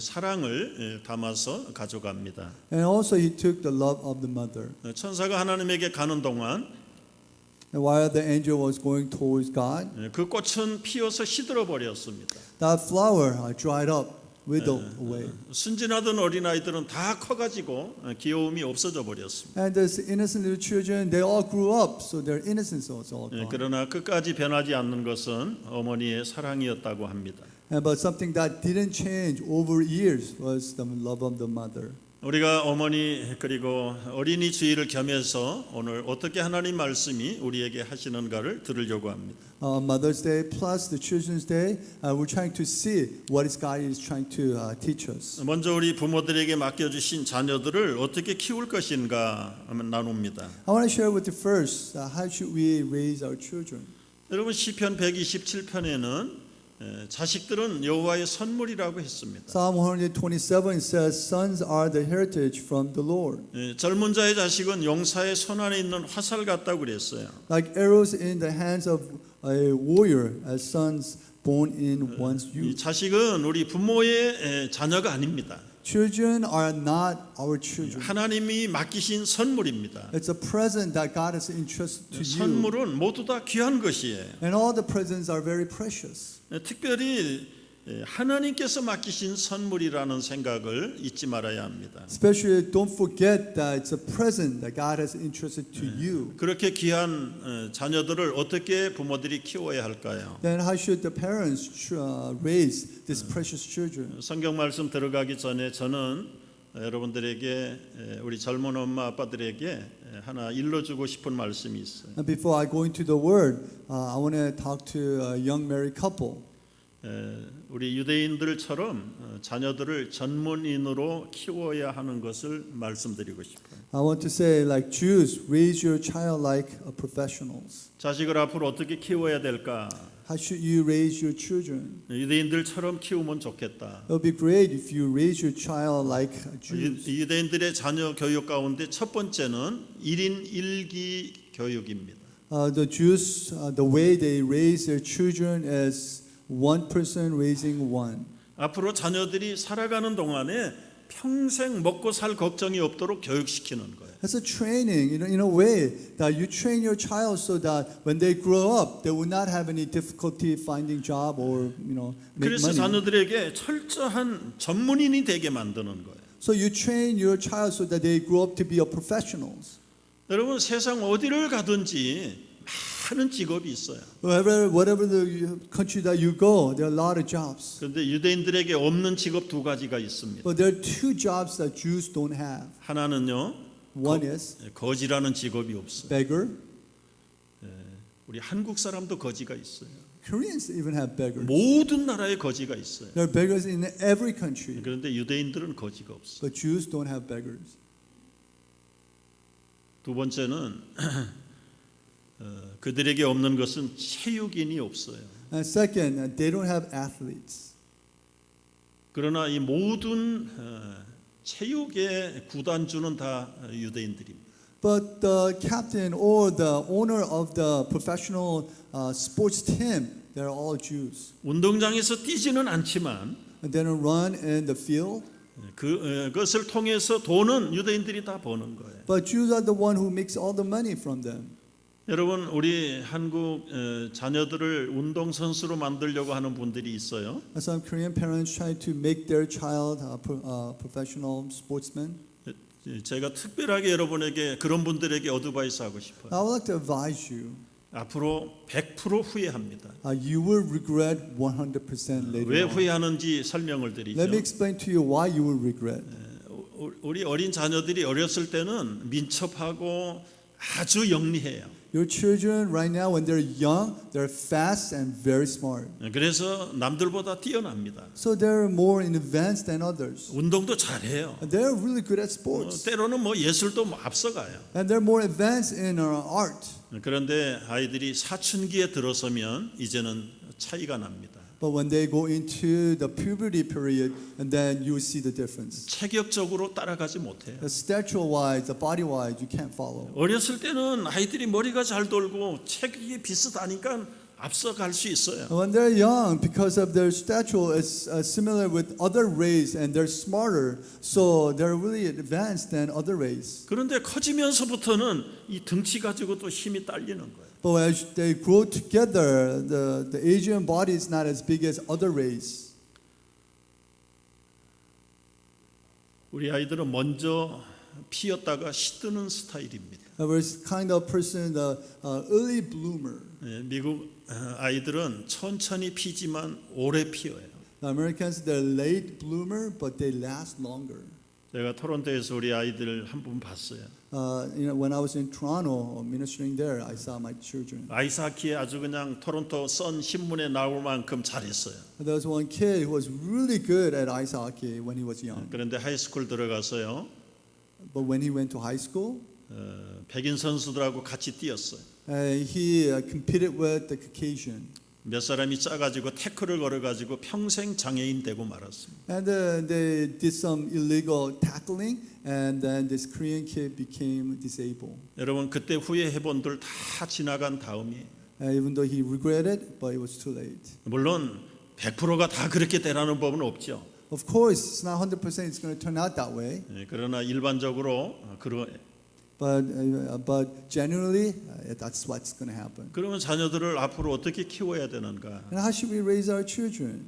사랑을 담아서 가져갑니다. And also he took the love of the mother. 천사가 하나님에게 가는 동안 And while the angel was going towards God, 그 꽃은 피어서 시들어 버렸습니다. that flower dried up, withered away. 순진하던 어린아이들은 다 커가지고 귀여움이 없어져 버렸습니다. And these innocent little children, they all grew up, so their innocence was all gone. 그러나 끝까지 변하지 않는 것은 어머니의 사랑이었다고 합니다. But something that didn't change over years was the love of the mother. 우리가 어머니 그리고 어린이 주의를 겸해서 오늘 어떻게 하나님 말씀이 우리에게 하시는가를 들으려고 합니다. Mother's Day plus the Children's Day, we're trying to see what is God is trying to teach us. 먼저 우리 부모들에게 맡겨주신 자녀들을 어떻게 키울 것인가 나눕니다. I want to share with you first how should we raise our children. 여러분 시편 127편에는 자식들은 여호와의 선물이라고 했습니다. Psalm 127 says, "Sons are the heritage from the Lord." 젊은 자의 자식은 용사의 손 안에 있는 화살 같다고 그랬어요. Like arrows in the hands of a warrior, as sons born in one's 이 youth. 자식은 우리 부모의 자녀가 아닙니다. Children are not our children. 하나님이 맡기신 선물입니다. It's a present that God has entrusted to you. 선물은 모두 다 귀한 것이에요. And all the presents are very precious. 특별히 하나님께서 맡기신 선물이라는 생각을 잊지 말아야 합니다. Especially don't forget that it's a present that God has entrusted to you. 그렇게 귀한 자녀들을 어떻게 부모들이 키워야 할까요? Then how should the parents raise these precious children? 성경 말씀 들어가기 전에 저는 여러분들에게 우리 젊은 엄마 아빠들에게 하나 일러주고 싶은 말씀이 있어요. And before I go into the word, I want to talk to a young married couple. 우리 유대인들처럼 자녀들을 전문인으로 키워야 하는 것을 말씀드리고 싶어요. I want to say, like Jews, raise your child like professionals. 자식을 앞으로 어떻게 키워야 될까? How should you raise your children? 유대인들처럼 키우면 좋겠다. It would be great if you raise your child like Jews. 유대인들의 자녀 교육 가운데 첫 번째는 1인 1기 교육입니다. The Jews, the way they raise their children is one person raising one. 앞으로 자녀들이 살아가는 동안에 평생 먹고 살 걱정이 없도록 교육시키는 거예요. It's a training in a way that you train your child so that when they grow up, they will not have any difficulty finding job or make 그래서 money. 자녀들에게 철저한 전문인이 되게 만드는 거예요. So you train your child so that they grow up to be a professionals. 여러분 세상 어디를 가든지 많은 직업이 있어요. Whatever the country that you go, there are a lot of jobs. 그런데 유대인들에게 없는 직업 두 가지가 있습니다. But there are two jobs that Jews don't have. 하나는요. One is 거지라는 직업이 없어요. beggar. 우리 한국 사람도 거지가 있어요. Koreans even have beggars. 모든 나라에 거지가 있어요. There are beggars in every country. 그런데 유대인들은 거지가 없어요. But Jews don't have beggars. 두 번째는 그들에게 없는 것은 체육인이 없어요. And second, they don't have athletes. 그러나 이 모든 체육의 구단주는 다 유대인들입니다. But the captain or the owner of the professional sports team, they're all Jews. 운동장에서 뛰지는 않지만 And they don't run in the field. 그것을 통해서 돈은 유대인들이 다 버는 거예요. But Jews are the one who makes all the money from them. 여러분 우리 한국 자녀들을 운동 선수로 만들려고 하는 분들이 있어요. Some Korean parents try to make their child professional sportsmen. 제가 특별하게 여러분에게 그런 분들에게 어드바이스 하고 싶어요. I would like to advise you. 앞으로 100% 후회합니다. You will regret 100% later 왜 on. 후회하는지 설명을 드리죠. Let me explain to you why you will regret. 우리 어린 자녀들이 어렸을 때는 민첩하고 아주 영리해요. Your children right now, when they're young, they're fast and very smart. 그래서 남들보다 뛰어납니다. So they're more in advance than others. 운동도 잘해요. And they're really good at sports. 때로는 뭐 예술도 앞서가요. And they're more advanced in art. 그런데 아이들이 사춘기에 들어서면 이제는 차이가 납니다. But when they go into the puberty period, and then you will see the difference. 체격적으로 따라가지 못해요. The stature-wise, the body-wise, you can't follow. 어렸을 때는 아이들이 머리가 잘 돌고 체격이 비슷하니까 앞서갈 수 있어요. When they're young, because of their stature is similar with other race and they're smarter, so they're really advanced than other race. 그런데 커지면서부터는 이 등치 가지고 또 힘이 딸리는 거예요. But as they grow together, the Asian body is not as big as other race. 우리 아이들은 먼저 피었다가 시드는 스타일입니다. We're kind of person, the early bloomer. 미국 아이들은 천천히 피지만 오래 피어요. The Americans, they're late bloomer, but they last longer. 제가 토론토에서 우리 아이들 한 분 봤어요. When I was in Toronto ministering there, I saw my children. 아이스하키에 아주 그냥 토론토 선 신문에 나올 만큼 잘했어요. There was one kid who was really good at ice hockey when he was young. 그런데 하이스쿨 들어가서요. But when he went to high school, 백인 선수들하고 같이 뛰었어요. he competed with the Caucasian. 몇 사람이 짜가지고 태클을 걸어가지고 평생 장애인 되고 말았습니다. And they did some illegal tackling, and then this Korean kid became disabled. 여러분 그때 후회해 본들 다 지나간 다음이에요. Even though he regretted, but it was too late. 물론 100%가 다 그렇게 되라는 법은 없죠. Of course, it's not 100% it's going to turn out that way. 그러나 일반적으로 But generally, that's what's going to happen. 그러면 자녀들을 앞으로 어떻게 키워야 되는가? And how should we raise our children?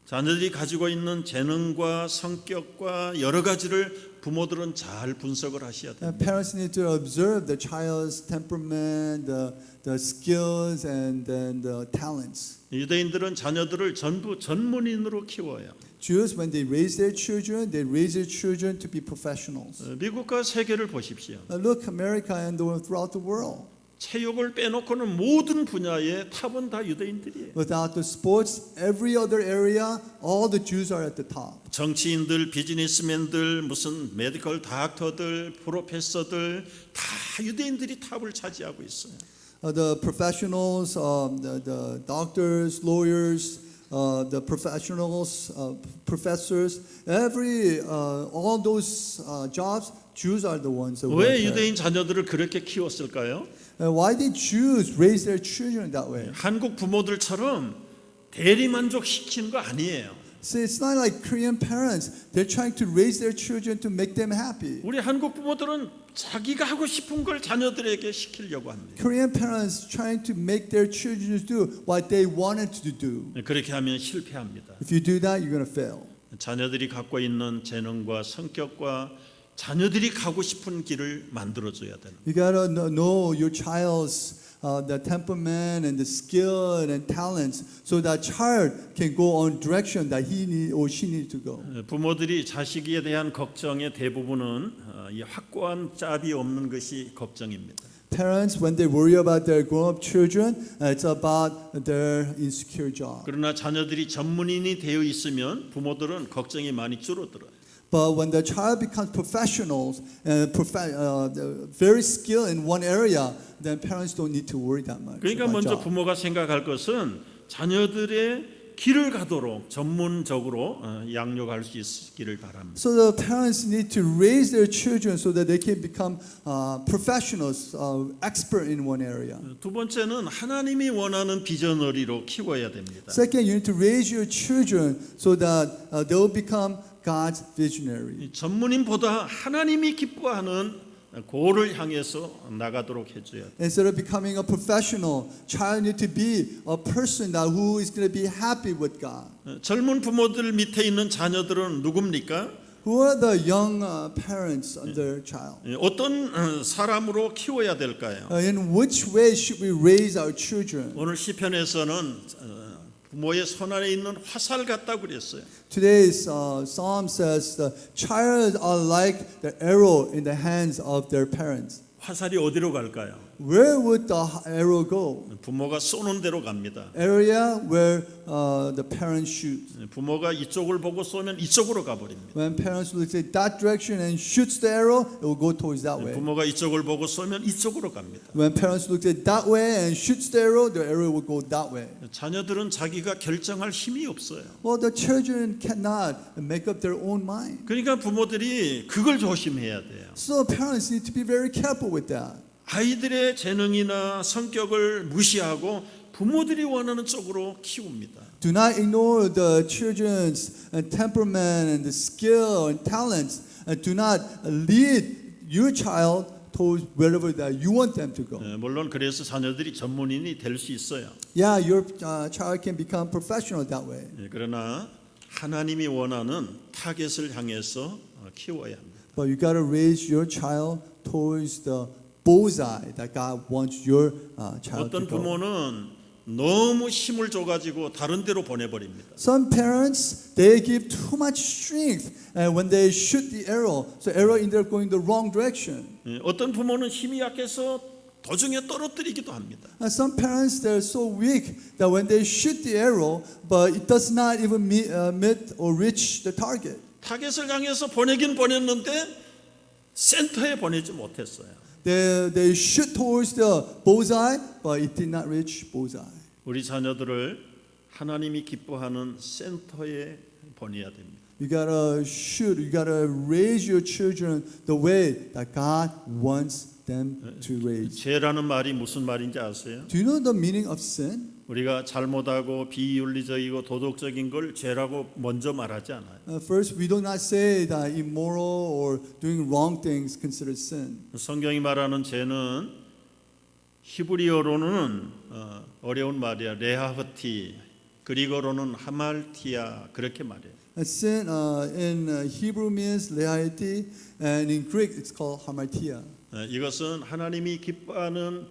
자녀들이 가지고 있는 재능과 성격과 여러 가지를 부모들은 잘 분석을 하셔야 돼요. Parents need to observe the child's temperament, the skills, and then the talents. 유대인들은 자녀들을 전부 전문인으로 키워요. Jews, when they raise their children to be professionals. 미국과 세계를 보십시오. Look, America and throughout the world. 체육을 빼놓고는 모든 분야의 탑은 다 유대인들이에요. Without the sports, every other area, all the Jews are at the top. 정치인들, 비즈니스맨들, 무슨 메디컬 닥터들, 프로페서들 다 유대인들이 탑을 차지하고 있어요. The professionals, the doctors, lawyers, the professionals, professors, all those jobs, Jews are the ones who 왜 work there. 유대인 자녀들을 그렇게 키웠을까요? Why did Jews raise their children that way? 한국 부모들처럼 대리만족 시키는 거 아니에요. See, it's not like Korean parents. They're trying to raise their children to make them happy. 우리 한국 부모들은 자기가 하고 싶은 걸 자녀들에게 시키려고 합니다. Korean parents trying to make their children do what they wanted to do. 그렇게 하면 실패합니다. If you do that, you're going to fail. 자녀들이 갖고 있는 재능과 성격과 자녀들이 가고 싶은 길을 만들어줘야 되는. You gotta know your child's the temperament and the skill and talents, so that child can go on direction that he need or she needs to go. 부모들이 자식에 대한 걱정의 대부분은 이 확고한 짭이 없는 것이 걱정입니다. Parents, when they worry about their grown-up children, it's about their insecure job. 그러나 자녀들이 전문인이 되어 있으면 부모들은 걱정이 많이 줄어들어요. But when the child becomes professionals and very skilled in one area, then parents don't need to worry that much. 그러니까 about 먼저 job. 부모가 생각할 것은 자녀들의 길을 가도록 전문적으로 양육할 수 있기를 바랍니다. So the parents need to raise their children so that they can become professionals, expert in one area. 두 번째는 하나님이 원하는 비전어리로 키워야 됩니다. Second, you need to raise your children so that they will become God's visionary. 전문인보다 하나님이 기뻐하는 고를 향해서 나가도록 해줘야 돼요. Instead of becoming a professional, child need to be a person that who is going to be happy with God. 젊은 부모들 밑에 있는 자녀들은 누굽니까? Who are the young parents of their child? 어떤 사람으로 키워야 될까요? In which way should we raise our children? 오늘 시편에서는 부모의 손 안에 있는 화살 같다고 그랬어요. Today's psalm says the child are like the arrow in the hands of their parents. 화살이 어디로 갈까요? Where would the arrow go? 부모가 쏘는 대로 갑니다. Area where the parents shoot. 부모가 이쪽을 보고 쏘면 이쪽으로 가버립니다. When parents look at that direction and shoots the arrow, it will go towards that way. 부모가 이쪽을 보고 쏘면 이쪽으로 갑니다. When parents look at that way and shoots the arrow will go that way. 자녀들은 자기가 결정할 힘이 없어요. Well, the children cannot make up their own mind. 그러니까 부모들이 그걸 조심해야 돼요. So parents need to be very careful with that. 아이들의 재능이나 성격을 무시하고 부모들이 원하는 쪽으로 키웁니다. Do not ignore the children's temperament and the skill and talents. And do not lead your child towards wherever that you want them to go. 물론 그래서 자녀들이 전문인이 될 수 있어요. Yeah, your child can become professional that way. 그러나 하나님이 원하는 타겟을 향해서 키워야 합니다. But you got to raise your child towards the bullseye that God wants your child to 어떤 go. 부모는 너무 힘을 줘가지고 다른 데로 보내버립니다. Some parents they give too much strength and when they shoot the arrow, so arrow ended up going the wrong direction. 어떤 부모는 힘이 약해서 도중에 떨어뜨리기도 합니다. And some parents they're so weak that when they shoot the arrow, but it does not even meet or reach the target. 타겟을 향해서 보내긴 보냈는데 센터에 보내지 못했어요. They shoot towards the bullseye, but it did not reach bullseye. 우리 자녀들을 하나님이 기뻐하는 센터에 보내야 됩니다. You gotta shoot. You gotta raise your children the way that God wants them to raise. 죄라는 말이 무슨 말인지 아세요? Do you know the meaning of sin? 우리가 잘못하고 비윤리적이고 도덕적인 걸 죄라고 먼저 말하지 않아요. First, we do not say that immoral or doing wrong things considered sin. 성경이 말하는 죄는 히브리어로는 어려운 말이야. 레하흐티, 그리고로는 하말티아 그렇게 말해요. Sin in Hebrew means lehaiti, and in Greek it's called hamartia. 이것은 하나님이 기뻐하는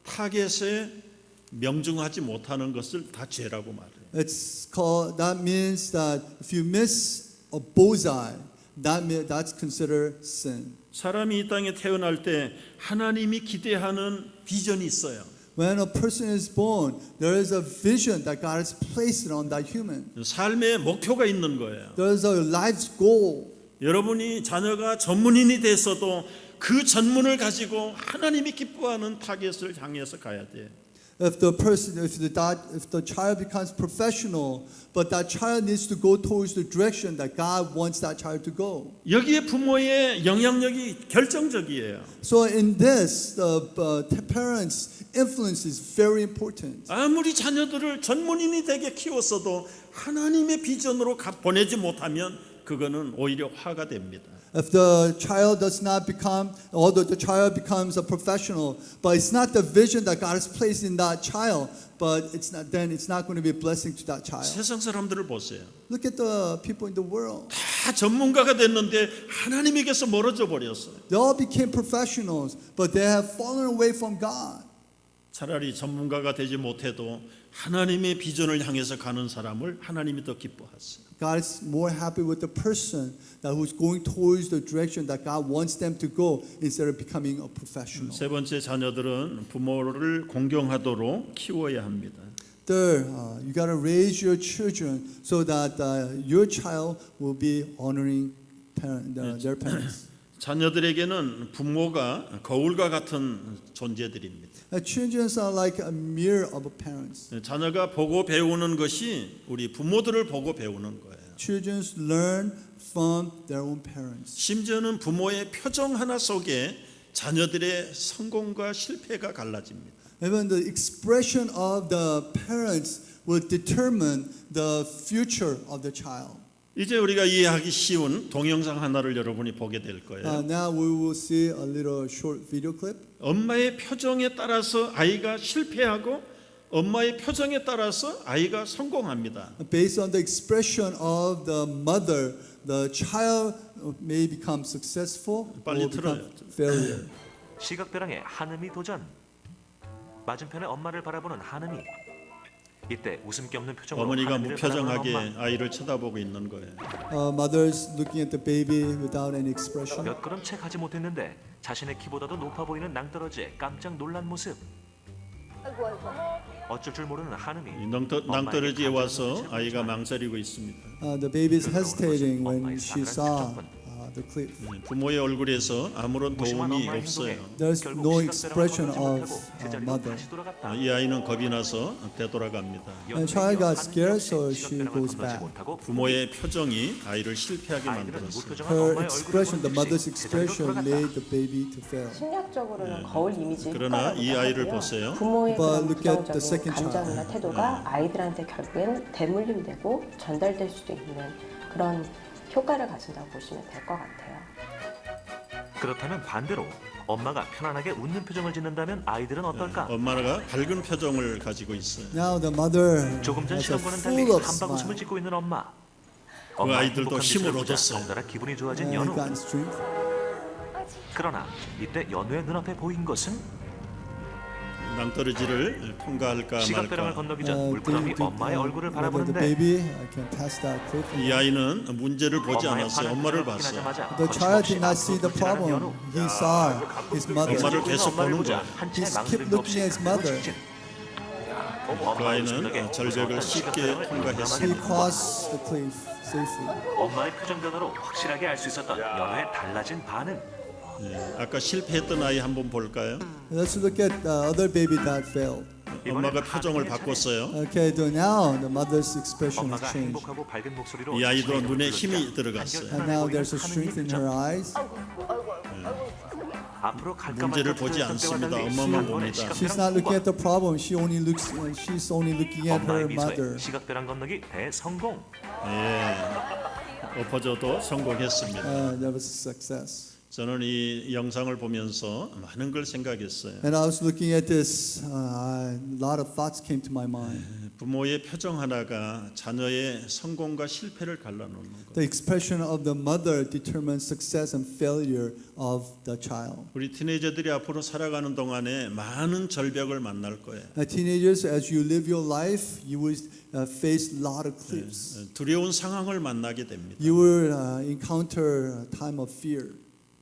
타겟에 명중하지 못하는 것을 다 죄라고 말해요. It's called. That means that if you miss a bullseye, that's considered sin. 사람이 이 땅에 태어날 때 하나님이 기대하는 비전이 있어요. When a person is born, there is a vision that God has placed on that human. 삶의 목표가 있는 거예요. There is a life's goal. 여러분이 자녀가 전문인이 됐어도 그 전문을 가지고 하나님이 기뻐하는 타겟을 향해서 가야 돼요. If the child becomes professional, but that child needs to go towards the direction that God wants that child to go. 여기에 부모의 영향력이 결정적이에요. So in this, the parents' influence is very important. 아무리 자녀들을 전문인이 되게 키웠어도 하나님의 비전으로 보내지 못하면 그거는 오히려 화가 됩니다. If the child does not become, although the child becomes a professional, but it's not the vision that God has placed in that child, but then it's not going to be a blessing to that child. 세상 사람들을 보세요. Look at the people in the world. 다 전문가가 됐는데 하나님에게서 멀어져 버렸어요. They all became professionals, but they have fallen away from God. 차라리 전문가가 되지 못해도 하나님의 비전을 향해서 가는 사람을 하나님이 더 기뻐하세요. God is more happy with the person who's going towards the direction that God wants them to go instead of becoming a professional. 세 번째, 자녀들은 부모를 공경하도록 키워야 합니다. Third, you got to raise your children so that your child will be honoring their parents. 자녀들에게는 부모가 거울과 같은 존재들입니다. Children are like a mirror of parents. 자녀가 보고 배우는 것이 우리 부모들을 보고 배우는 거예요. Children learn from their own parents. 심지어는 부모의 표정 하나 속에 자녀들의 성공과 실패가 갈라집니다. Even the expression of the parents will determine the future of the child. 이제 우리가 이해하기 쉬운 동영상 하나를 여러분이 보게 될 거예요. Now we will see a little short video clip. 엄마의 표정에 따라서 아이가 실패하고 엄마의 표정에 따라서 아이가 성공합니다. Based on the expression of the mother, the child may become successful 빨리 or become 틀어요. failure. 시각벼랑의 한음이 도전. 맞은편에 엄마를 바라보는 한음이. 이때 웃음기 없는 표정으로 어머니가 하늘을 바라보는 무표정하게 엄마. 아이를 쳐다보고 있는 거예요. Mothers looking at the baby without any expression. 몇 걸음 채 가지 못했는데 자신의 키보다도 높아 보이는 낭떠러지에 깜짝 놀란 모습. 어쩔 줄 모르는 한음이 낭떠러지에 와서 아이가 망설이고 있습니다. The baby is hesitating when she saw the cliff. 부모의 얼굴에서 아무런 무심한 도움이 엄마의 없어요. 행동에 There's 결국 no 시각배랑을 expression 건너지 of 못하고 제자리로 mother. 다시 돌아갔다. 이 아이는 겁이 나서 되돌아갑니다. And child got scared, so she goes back. 부모의 표정이 아이를 실패하게 아이들은 만들었어요. 무표정한 Her 엄마의 expression, the 얼굴을 mother's 보는 듯이 제자리로 expression, 돌아갔다. made the baby to fail. 심리학적으로는 거울 이미지 그러나 이 효과라고 아이를 하고요. 보세요. 부모의 But 그런 look at the 부정적인 second 감정이나 child. 태도가 아이들한테 결국엔 대물림되고 전달될 수도 있는 그런 효과를 가진다고 보시면 될 것 같아요. 그렇다면 반대로 엄마가 편안하게 웃는 표정을 짓는다면 아이들은 어떨까? 엄마가 밝은 표정을 가지고 있어요. Now the mother 조금 전 has a 시간과는 달리 full of 한방 웃음을 smile. 짓고 있는 엄마. 그 엄마의 아이들도 행복한 힘을 미소를 보자 얻었어요. 덩달아 기분이 좋아진 And 연우. got strength. 그러나 이때 연우의 눈앞에 보인 것은 낭떠러지를 통과할까 시각배랑을 말까. 건너기 전 물끄러미 엄마의 얼굴을 whether the 바라보는데 baby can pass that cliff. 이 아이는 문제를 보지 엄마의 않았어요. 화난 엄마를 표정을 봤어요. 확인하자마자 The child did not 거침없이 see the 앞으로 돌진하는 problem. 연우. He saw his mother. 엄마를 계속 엄마를 보는 보자 거예요. 한 He 채 kept 망설임도 looking 없이 at his mother. 직진. 그 엄마의 아이는 생각에 절벽을 무서웠던 쉽게 시각배랑을 통과했습니다. He crossed the cliff safely. 엄마의 표정 변화로 확실하게 알 수 있었던 연우의 달라진 반응. 아까 실패했던 아이 한번 볼까요? Let's look at the other baby that failed. 엄마가 표정을 바꿨어요. Okay, so now the mother's expression has 엄마가 changed. 행복하고 밝은 목소리로 이 아이도 자신의 눈에 얼굴을 힘이 보자. 들어갔어요. 한결 And now 편안해 there's a 보이는 strength in 하느님의 her 표정. eyes. 앞으로 갈까 문제를 말까 보지 두려웠던 않습니다. 때와 달리 엄마만 시간권의 봅니다. She's 시각배랑 not looking 통과. at the problem. She's only looking at 엄마의 her 미소에 mother. 시각배랑 건너기 대성공. 예, 엎어져도 성공했습니다. That was a success. 저는 이 영상을 보면서 많은 걸 생각했어요. And I was looking at this. A lot of thoughts came to my mind. 부모의 표정 하나가 자녀의 성공과 실패를 갈라놓는 것. The expression of the mother determines success and failure of the child. 우리 티네이저들이 앞으로 살아가는 동안에 많은 절벽을 만날 거예요. Teenagers, as you live your life, you will face a lot of cliffs. 두려운 상황을 만나게 됩니다. You will encounter a time of fear.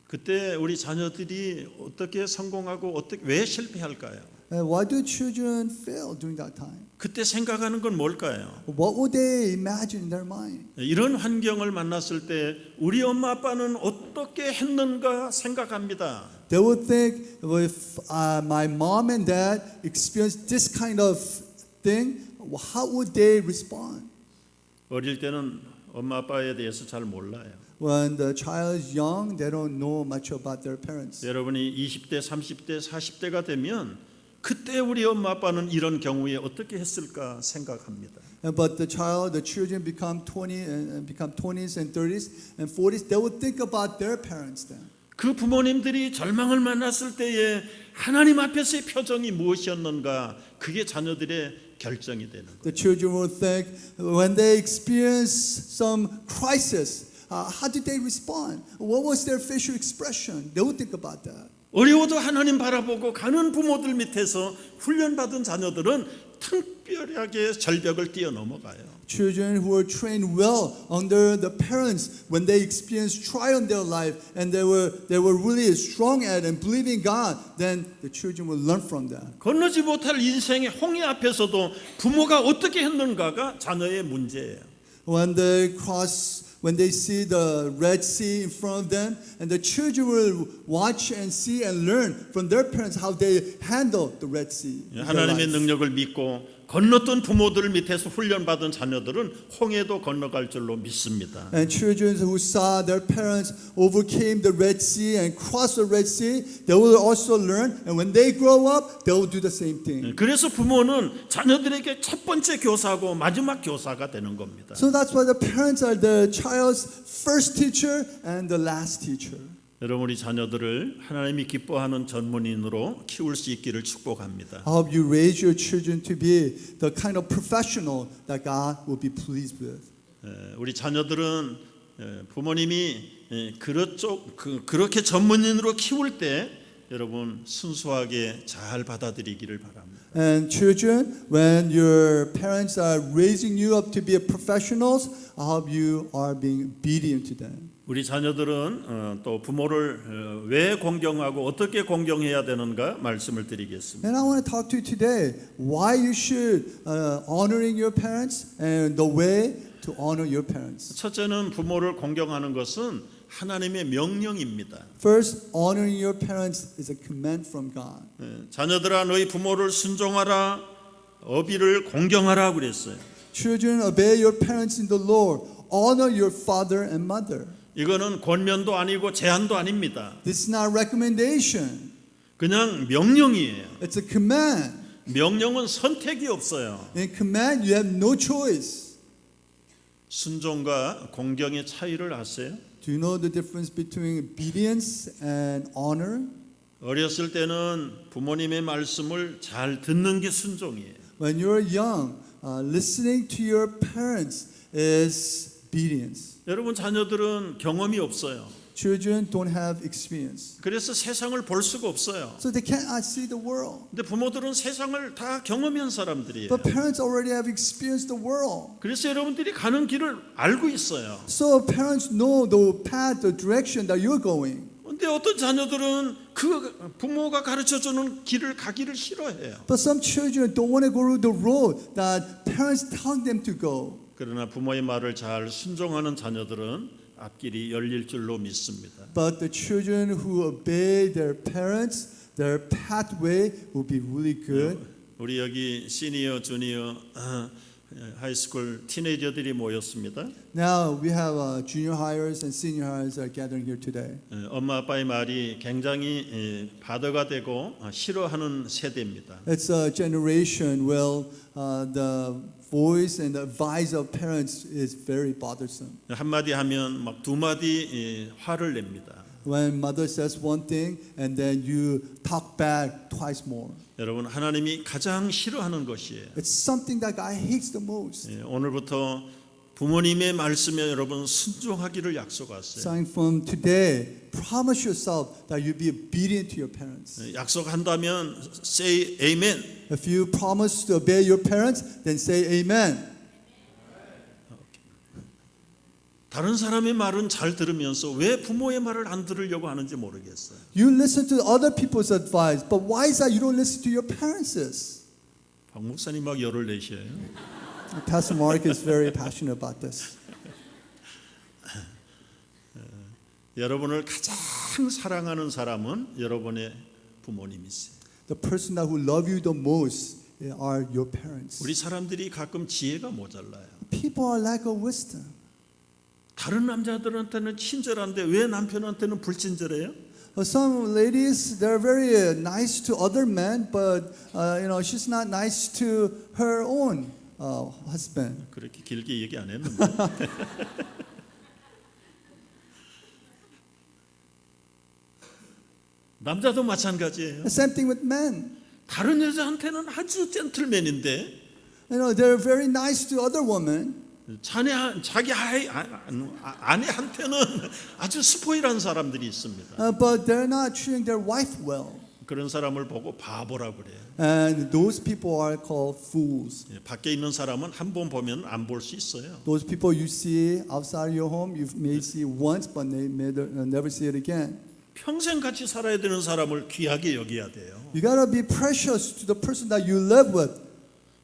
그때 우리 자녀들이 어떻게 성공하고 왜 실패할까요? Why do children fail during that time? 그때 생각하는 건 뭘까요? What would they imagine in their mind? 이런 환경을 만났을 때 우리 엄마 아빠는 어떻게 했는가 생각합니다. They would think, if my mom and dad experienced this kind of thing, how would they respond? 어릴 때는 엄마 아빠에 대해서 잘 몰라요. When the child is young, they don't know much about their parents. 여러분이 20대, 30대, 40대가 되면 그때 우리 엄마 아빠는 이런 경우에 어떻게 했을까 생각합니다. But the children become 20s and 30s and 40s. They would think about their parents then. 그 부모님들이 절망을 만났을 때에 하나님 앞에서의 표정이 무엇이었는가 그게 자녀들의 결정이 되는 거예요. The children will think when they experience some crisis, how did they respond? What was their facial expression? They would think about that. 어려워도 하나님 바라보고 가는 부모들 밑에서 훈련받은 자녀들은 특별하게 절벽을 뛰어넘어가요. Children who were trained well under the parents, when they experienced trial in their life and they were really strong at and believing God, then the children will learn from that. 건너지 못할 인생의 홍해 앞에서도 부모가 어떻게 했는가가 자녀의 문제예요. When they see the Red Sea in front of them, and the children will watch and see and learn from their parents how they handle the Red Sea. in their 하나님의 life. 능력을 믿고 건넜던 부모들 밑에서 훈련받은 자녀들은 홍해도 건너갈 줄로 믿습니다. And children who saw their parents overcame the Red Sea and crossed the Red Sea, they will also learn. And when they grow up, they will do the same thing. 그래서 부모는 자녀들에게 첫 번째 교사고 마지막 교사가 되는 겁니다. So that's why the parents are the child's first teacher and the last teacher. 여러분 우리 자녀들을 하나님이 기뻐하는 전문인으로 키울 수 있기를 축복합니다. I hope you raise your children to be the kind of professional that God will be pleased with. 우리 자녀들은 부모님이 그렇게 전문인으로 키울 때 여러분 순수하게 잘 받아들이기를 바랍니다. And children, when your parents are raising you up to be professionals, I hope you are being obedient to them. 우리 자녀들은 또 부모를 왜 공경하고 어떻게 공경해야 되는가 말씀을 드리겠습니다. And I want to talk to you today why you should honoring your parents and the way to honor your parents. 첫째는 부모를 공경하는 것은 하나님의 명령입니다. First, honoring your parents is a command from God. 자녀들아 너희 부모를 순종하라, 어비를 공경하라 그랬어요. Children, obey your parents in the Lord. Honor your father and mother. 이거는 권면도 아니고 제한도 아닙니다. This is not recommendation. 그냥 명령이에요. It's a command. 명령은 선택이 없어요. In command, you have no choice. 순종과 공경의 차이를 아세요? Do you know the difference between obedience and honor? 어렸을 때는 부모님의 말씀을 잘 듣는 게 순종이에요. When you're young, listening to your parents is obedience. 여러분 자녀들은 경험이 없어요. Children don't have experience, 그래서 세상을 볼 수가 없어요. so they cannot see the world. 근데 부모들은 세상을 다 경험한 사람들이에요. But parents already have experienced the world. 그래서 여러분들이 가는 길을 알고 있어요. So parents know the path, the direction that you're going. 근데 어떤 자녀들은 그 부모가 가르쳐주는 길을 가기를 싫어해요. But some children don't want to go the road that parents tell them to go. 그러나 부모의 말을 잘 순종하는 자녀들은 앞길이 열릴 줄로 믿습니다. But the children who obey their parents, their pathway will be really good. 우리 여기 시니어, 주니어, 하이스쿨 티네이저들이 모였습니다. Now we have junior hires and senior hires are gathering here today. 엄마 아빠의 말이 굉장히 바더가 되고 싫어하는 세대입니다. It's a generation where the voice and the advice of parents is very bothersome. 한마디 하면 막 두 마디 화를 냅니다. When mother says one thing and then you talk back twice more. 여러분 하나님이 가장 싫어하는 것이에요. It's something that God hates the most. 오늘부터 부모님의 말씀에 여러분 순종하기를 약속하세요. Starting from today, promise yourself that you'll be obedient to your parents. 약속한다면 say amen. If you promise to obey your parents, then say amen. 다른 사람의 말은 잘 들으면서 왜 부모의 말을 안 들으려고 하는지 모르겠어요. You listen to other people's advice, but why is that you don't listen to your parents'? 박 목사님 막 열을 내셔요. Pastor Mark is very passionate about this. 여러분을 가장 사랑하는 사람은 여러분의 부모님이세요. The person that who love you the most are your parents. 우리 사람들이 가끔 지혜가 모자라요. People are lack of wisdom. 다른 남자들한테는 친절한데 왜 남편한테는 불친절해요? Some ladies, they're very nice to other men, but she's not nice to her own husband. 그렇게 길게 얘기 안 했는데. 남자도 마찬가지예요. The same thing with men. 다른 여자한테는 아주 젠틀맨인데 They're very nice to other women. 자기 아내한테는 아주 스포일한 사람들이 있습니다. But they're not treating their wife well. 그런 사람을 보고 바보라고 그래요. And those people are called fools. 밖에 있는 사람은 한 번 보면 안 볼 수 있어요. Those people you see outside your home, you may see once, but they may never see it again. 평생 같이 살아야 되는 사람을 귀하게 여겨야 돼요. You gotta be precious to the person that you live with.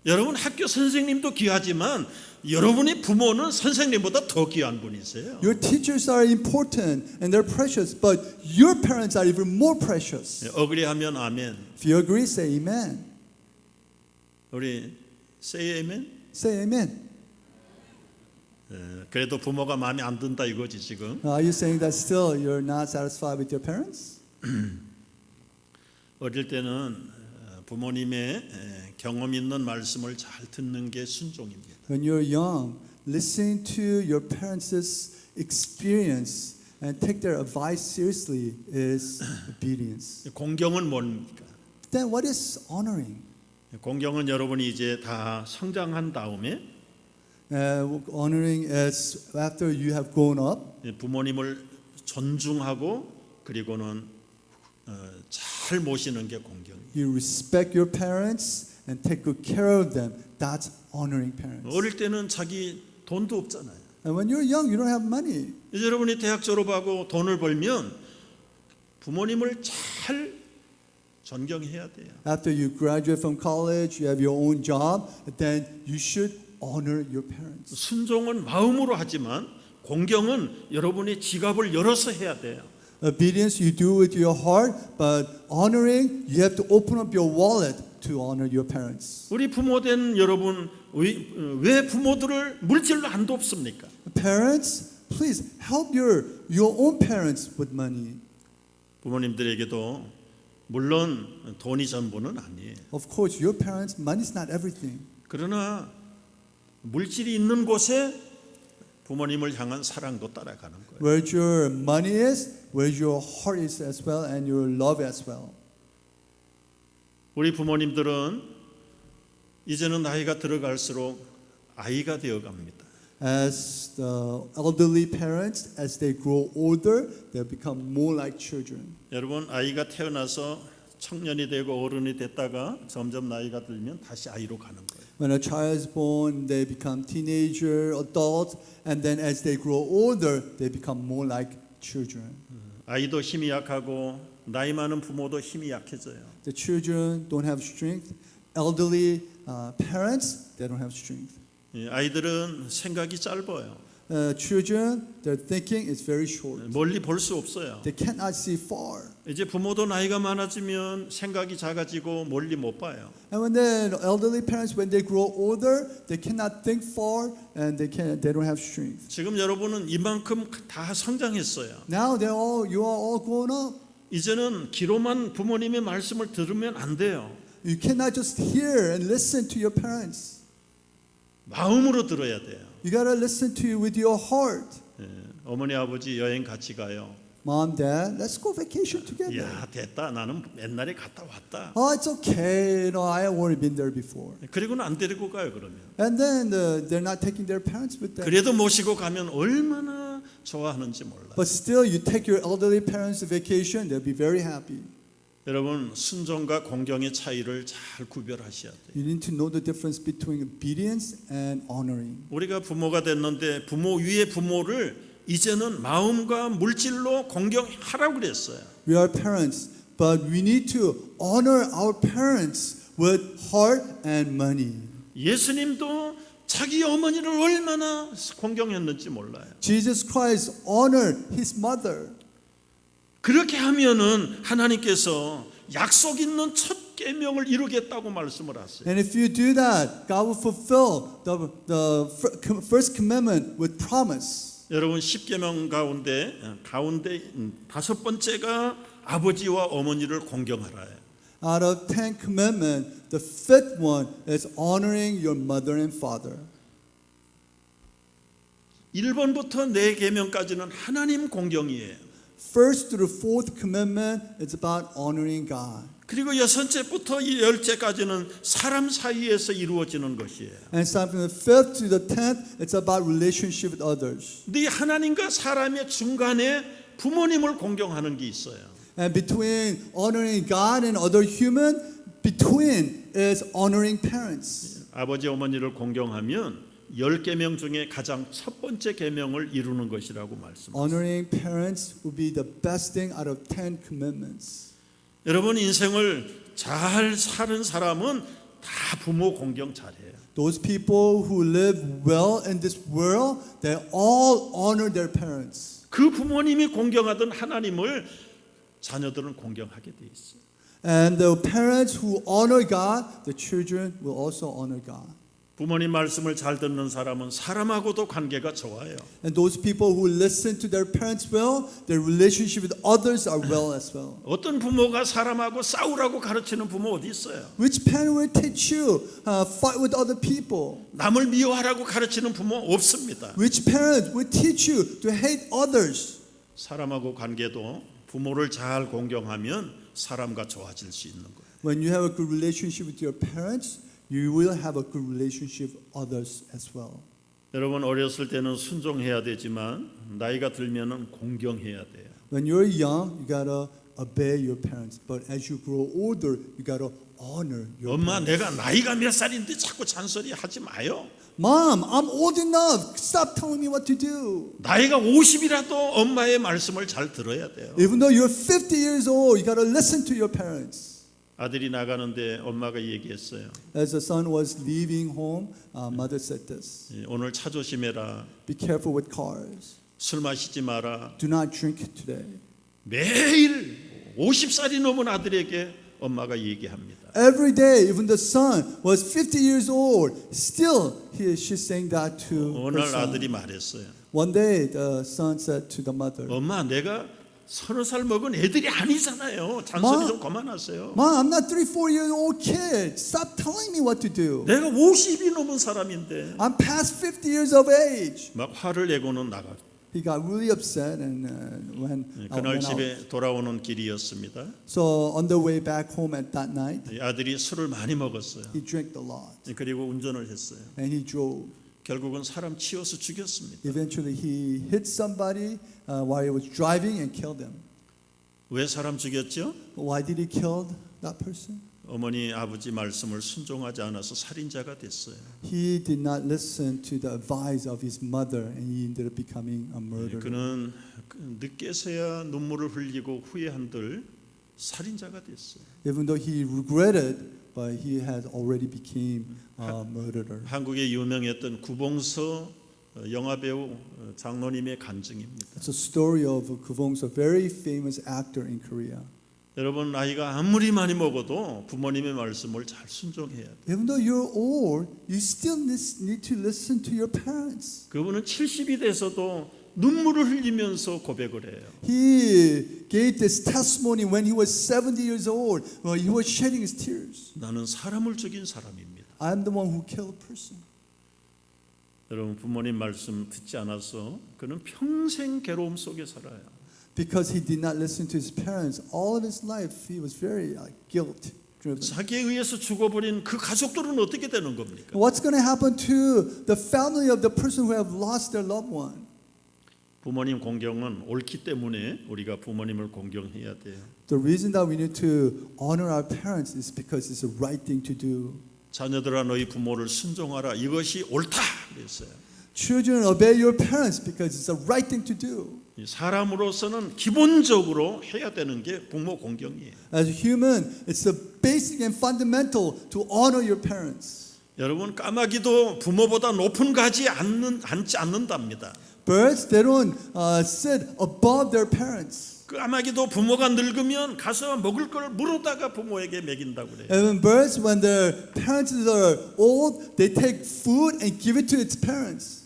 여러분 학교 선생님도 귀하지만 여러분의 부모는 선생님보다 더 귀한 분이세요. Your teachers are important and they're precious, but your parents are even more precious. 어그리하면 아멘. If you agree, say amen. 우리 say amen. Say amen. 그래도 부모가 마음에 안 든다 이거지 지금. Are you saying that still you're not satisfied with your parents? 어릴 때는 부모님의 경험 있는 말씀을 잘 듣는 게 순종입니다. When you're young, listening to your parents' experience and take their advice seriously is obedience. 공경은 뭡니까? Then what is honoring? 공경은 여러분이 이제 다 성장한 다음에 Honoring is after you have grown up. 부모님을 존중하고 그리고는 잘 모시는 게 공경이에요. You respect your parents and take good care of them. That's honoring parents. 어릴 때는 자기 돈도 없잖아요. And when you're young, you don't have money. 이제 여러분이 대학 졸업하고 돈을 벌면 부모님을 잘 존경해야 돼요. After you graduate from college, you have your own job, then you should honor your parents. 순종은 마음으로 하지만 공경은 여러분이 지갑을 열어서 해야 돼요. Obedience you do with your heart, but honoring you have to open up your wallet to honor your parents. 우리 부모된 여러분 왜 부모들을 물질로 안 돕습니까? Parents, please help your own parents with money. 부모님들에게도 물론 돈이 전부는 아니에요. Of course, your parents, money is not everything. 그러나 물질이 있는 곳에 부모님을 향한 사랑도 따라가는 거예요. Where your money is, where your heart is as well, and your love as well. 우리 부모님들은 이제는 나이가 들어갈수록 아이가 되어갑니다. As the elderly parents, as they grow older, they become more like children. 여러분 아이가 태어나서 청년이 되고 어른이 됐다가 점점 나이가 들면 다시 아이로 가는 거예요. When a child is born, they become teenager, adult, and then as they grow older, they become more like children. 아이도 힘이 약하고 나이 많은 부모도 힘이 약해져요. The children don't have strength. Elderly parents, they don't have strength. 아이들은 생각이 짧아요. Children, their thinking is very short. 멀리 볼 수 없어요. They cannot see far. 이제 부모도 나이가 많아지면 생각이 작아지고 멀리 못 봐요. And when the elderly parents, when they grow older, they cannot think far, and they don't have strength. 지금 여러분은 이만큼 다 성장했어요. Now you are all grown up. 이제는 귀로만 부모님의 말씀을 들으면 안 돼요. You cannot just hear and listen to your parents. 마음으로 들어야 돼요. You gotta listen to you with your heart. 어머니 아버지 여행 같이 가요. Mom, Dad, let's go vacation together. 야 됐다. 나는 옛날에 갔다 왔다. Oh, it's okay. You know, I have already been there before. 그리고는 안 데리고 가요 그러면. And then they're not taking their parents with them. 그래도 모시고 가면 얼마나 좋아하는지 몰라요. But still, you take your elderly parents to vacation, they'll be very happy. 여러분 순종과 공경의 차이를 잘 구별하셔야 돼요. You need to know the difference between obedience and honoring. 우리가 부모가 됐는데 부모 위에 부모를 이제는 마음과 물질로 공경하라고 그랬어요. We are parents, but we need to honor our parents with heart and money. 예수님도 자기 어머니를 얼마나 공경했는지 몰라요. Jesus Christ honored his mother. 그렇게 하면은 하나님께서 약속 있는 첫 계명을 이루겠다고 말씀을 하세요. And if you do that, God will fulfill the first commandment with promise. 여러분 10계명 가운데 다섯 번째가 아버지와 어머니를 공경하라예요. Out of 10 commandments, the fifth one is honoring your mother and father. 1번부터 4계명까지는 하나님 공경이에요. First to the fourth commandment is about honoring God. 그리고 6번째부터 10번째까지는 사람 사이에서 이루어지는 것이에요. And starting from the fifth to the 10th, it's about relationship with others. 네 하나님과 사람의 중간에 부모님을 공경하는 게 있어요. And between honoring God and other human, between is honoring parents. 아버지 어머니를 공경하면 10계명 중에 가장 첫 번째 계명을 이루는 것이라고 말씀하셨어요. Honoring parents will be the best thing out of 10 commandments. 여러분 인생을 잘 사는 사람은 다 부모 공경 잘해요. Those people who live well in this world, they all honor their parents. 그 부모님이 공경하던 하나님을 자녀들은 공경하게 돼 있어요. And the parents who honor God, the children will also honor God. 부모님 말씀을 잘 듣는 사람은 사람하고도 관계가 좋아요. And those people who listen to their parents well, their relationship with others are well as well. 어떤 부모가 사람하고 싸우라고 가르치는 부모 어디 있어요? Which parent will teach you fight with other people? 남을 미워하라고 가르치는 부모 없습니다. Which parent will teach you to hate others? 사람하고 관계도 부모를 잘 공경하면 사람과 좋아질 수 있는 거예요. When you have a good relationship with your parents, you will have a good relationship with others as well. 여러분 어렸을 때는 순종해야 되지만 나이가 들면은 공경해야 돼요. When you're young, you gotta obey your parents. But as you grow older, you gotta honor your 엄마 parents. 내가 나이가 몇 살인데 자꾸 잔소리 하지 마요. Mom, I'm old enough. Stop telling me what to do. 나이가 50이라도 엄마의 말씀을 잘 들어야 돼요. Even though you're 50 years old, you gotta listen to your parents. 아들이 나가는데 엄마가 얘기했어요. As the son was leaving home, mother said this: 오늘 차 조심해라. "Be careful with cars. 술 마시지 마라. Do not drink today." 매일 50살이 넘은 아들에게 엄마가 얘기합니다. Every day, even the son was 50 years old. Still, she's saying that to 어느 her 날 아들이 son. 말했어요. One day, the son said to the mother, 엄마, 내가 30살 먹은 애들이 아니잖아요. 잔소리 마- 좀 그만하세요. "Mom, I'm not 3, 4 year old kid. Stop telling me what to do. 내가 50이 넘은 사람인데 I'm past 50 years of age." 막 화를 내고는 나가. He got really upset and went 그날 out. 집에 돌아오는 길이었습니다. So on the way back home at that night, 이 아들이 술을 많이 먹었어요. he drank a lot 그리고 운전을 했어요. and he drove. 결국은 사람 치어서 죽였습니다. Eventually, he hit somebody while he was driving and killed him. 왜 사람 죽였죠? Why did he kill that person? 어머니 아버지 말씀을 순종하지 않아서 살인자가 됐어요. He did not listen to the advice of his mother, and he ended up becoming a murderer. 그는 늦게서야 눈물을 흘리고 후회한들 살인자가 됐어요. Even though he regretted, but he had already became a murderer. 한국에 유명했던 구봉서 영화배우 장로님의 간증입니다. It's a story of Kubong, a very famous actor in Korea. 여러분 나이가 아무리 많이 먹어도 부모님의 말씀을 잘 순종해야 돼요. Even though you're old, you still need to listen to your parents. 그분은 70이 돼서도 눈물을 흘리면서 고백을 해요. He gave this testimony when he was 70 years old. He was shedding his tears. 나는 사람을 죽인 사람입니다. I'm the one who killed a person. 여러분 부모님 말씀 듣지 않아서 그는 평생 괴로움 속에 살아요. Because he did not listen to his parents, all of his life he was very guilt driven. 자기에 의해서 죽어버린 그 가족들은 어떻게 되는 겁니까? What's going to happen to the family of the person who have lost their loved one? 부모님 공경은 옳기 때문에 우리가 부모님을 공경해야 돼요. The reason that we need to honor our parents is because it's the right thing to do. 자녀들아 너희 부모를 순종하라 이것이 옳다 그랬어요. Children, obey your parents because it's the right thing to do. 사람으로서는 기본적으로 해야 되는 게 부모 공경이에요. As a human, it's the basic and fundamental to honor your parents. 여러분 까마귀도 부모보다 높은 가지 앉지 않는답니다. Birds, they don't sit above their parents. 까마귀도 부모가 늙으면 가서 먹을 걸 물어다가 부모에게 먹인다고 그래요. Even birds, when their parents are old, they take food and give it to its parents.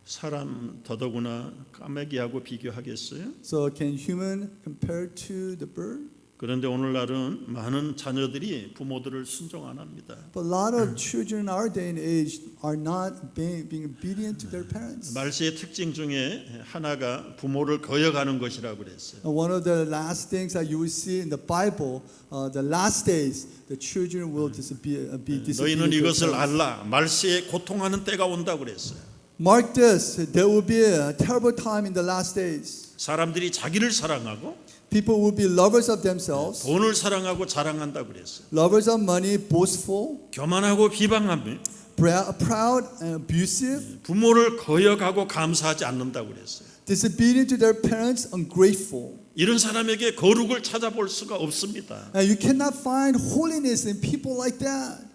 사람 더더구나 까마귀하고 비교하겠어요? So can human compare to the bird? 그런데 오늘날은 많은 자녀들이 부모들을 순종 안 합니다. But a lot of children in our day and age are not being obedient to their parents. 말세의 특징 중에 하나가 부모를 거역하는 것이라고 그랬어요. And one of the last things that you will see in the Bible, the last days, the children will be disobedient. 너희는 to their 이것을 parents. 알라. 말세에 고통하는 때가 온다고 그랬어요. Mark this, there will be a terrible time in the last days. 사람들이 자기를 사랑하고 People will be lovers of themselves, 돈을 사랑하고 자랑한다고 그랬어요. lovers of money, boastful, 교만하고 비방하며 proud and abusive, 부모를 거역하고 감사하지 않는다고 그랬어요. disobedient to their parents, ungrateful. 이런 사람에게 거룩을 찾아볼 수가 없습니다. And you cannot find holiness in people like that.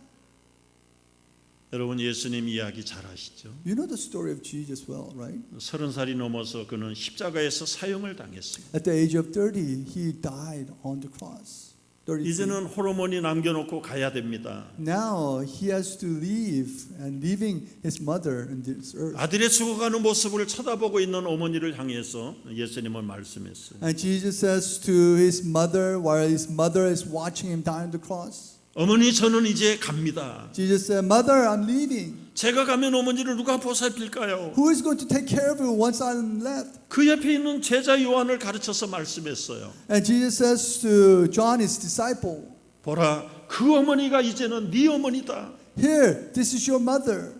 여러분 예수님 이야기 잘 아시죠? You know the story of Jesus well, right? 30살이 넘어서 그는 십자가에서 사형을 당했습니다. At the age of 30, he died on the cross. 33. 이제는 호르몬이 남겨놓고 가야 됩니다. Now he has to leave and leaving his mother in this earth. 아들의 죽어가는 모습을 쳐다보고 있는 어머니를 향해서 예수님은 말씀했어요. And Jesus says to his mother, while his mother is watching him die on the cross, 어머니 저는 이제 갑니다. Jesus said, "Mother, I'm leaving. 제가 가면 어머니를 누가 보살필까요? Who is going to take care of you once I'm left?" 그 옆에 있는 제자 요한을 가르쳐서 말씀했어요. And Jesus says to John, his disciple, 보라 그 어머니가 이제는 네 어머니다. "Here, this is your mother.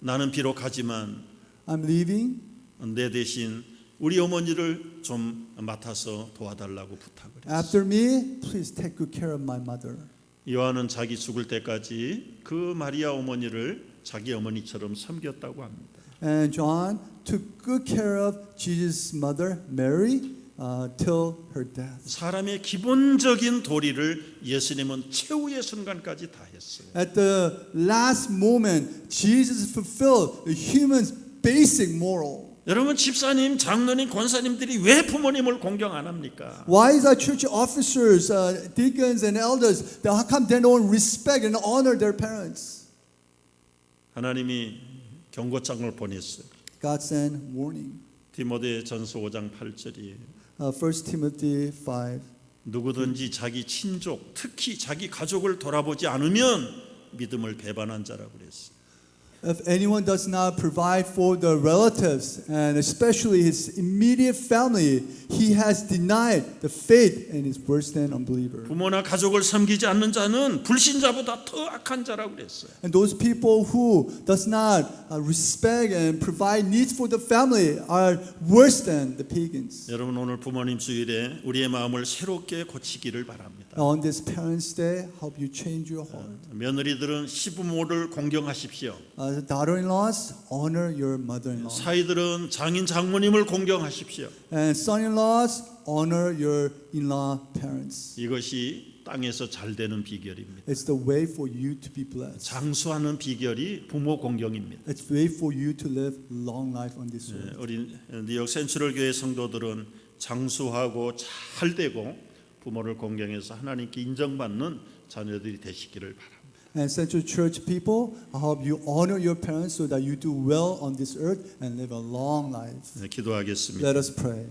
나는 비록 가지만 I'm leaving. 내 대신 우리 어머니를 좀 맡아서 도와달라고 부탁을 했어요. After me, please take good care of my mother." 요한은 자기 죽을 때까지 그 마리아 어머니를 자기 어머니처럼 섬겼다고 합니다. And John took good care of Jesus' mother, Mary, till her death. 사람의 기본적인 도리를 예수님은 최후의 순간까지 다 했어요. At the last moment, Jesus fulfilled the human's basic moral. 여러분 집사님, 장로님, 권사님들이 왜 부모님을 공경 안 합니까? Why is our church officers, deacons, and elders, how come they don't respect and honor their parents? 하나님이 경고장을 보냈어요. God sent warning. 디모데전서 5장 8절이에요. 1 Timothy 5. 누구든지 자기 친족, 특히 자기 가족을 돌아보지 않으면 믿음을 배반한 자라고 그랬어요. If anyone does not provide for the relatives and especially his immediate family, he has denied the faith and is worse than unbeliever. 부모나 가족을 섬기지 않는 자는 불신자보다 더 악한 자라고 그랬어요. And those people who does not respect and provide needs for the family are worse than the pagans. 여러분 오늘 부모님 주일에 우리의 마음을 새롭게 고치기를 바랍니다. On this Parents' Day, help you change your heart. 며느리들은 시부모를 공경하십시오. Daughter-in-laws, honor your mother-in-law. 사위들은 장인 장모님을 공경하십시오. And son-in-laws, honor your in-law parents. 이것이 땅에서 잘 되는 비결입니다. It's the way for you to be blessed. 장수하는 비결이 부모 공경입니다. It's the way for you to live long life on this earth. 우리 뉴욕 센트럴 교회 성도들은 장수하고 잘 되고 부모를 공경해서 하나님께 인정받는 자녀들이 되시기를 바랍니다. And Central Church people, I hope you honor your parents so that you do well on this earth and live a long life. 기도하겠습니다. Let us pray.